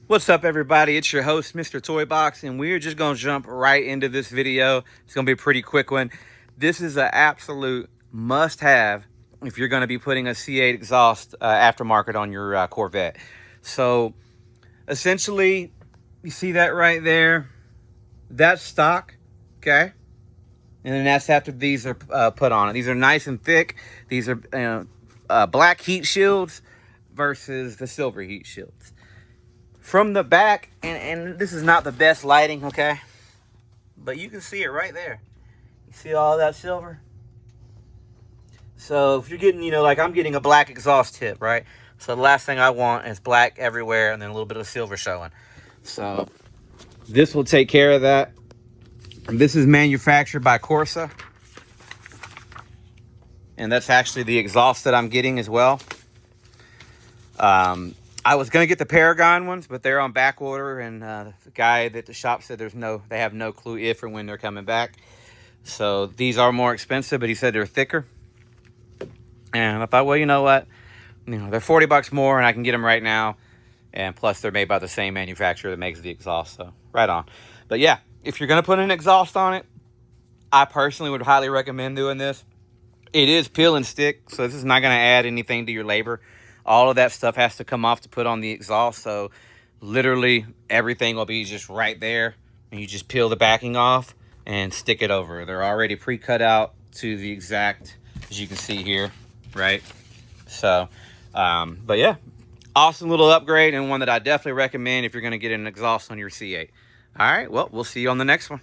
What's up, everybody? It's your host, Mr. Toybox, and we're just going to jump right into this video. It's going to be a pretty quick one. This is an absolute must-have if you're going to be putting a C8 exhaust aftermarket on your Corvette. So, essentially, you see that right there? That's stock, okay? And then that's after these are put on it. These are nice and thick. These are black heat shields versus the silver heat shields. From the back, and this is not the best lighting, okay? But you can see it right there. You see all that silver? So if you're getting, like I'm getting a black exhaust tip, right? So the last thing I want is black everywhere and then a little bit of silver showing. So this will take care of that. This is manufactured by Corsa. And that's actually the exhaust that I'm getting as well. I was going to get the Paragon ones, but they're on back order, and the guy at the shop said they have no clue if or when they're coming back. So these are more expensive, but he said they're thicker. And I thought, well, you know what? They're $40 more, and I can get them right now. And plus, they're made by the same manufacturer that makes the exhaust, so right on. But yeah, if you're going to put an exhaust on it, I personally would highly recommend doing this. It is peel and stick, so this is not going to add anything to your labor. All of that stuff has to come off to put on the exhaust, so literally everything will be just right there. And you just peel the backing off and stick it over. They're already pre-cut out to the exact, as you can see here, right? So, but yeah, awesome little upgrade, and one that I definitely recommend if you're going to get an exhaust on your C8. All right, well, we'll see you on the next one.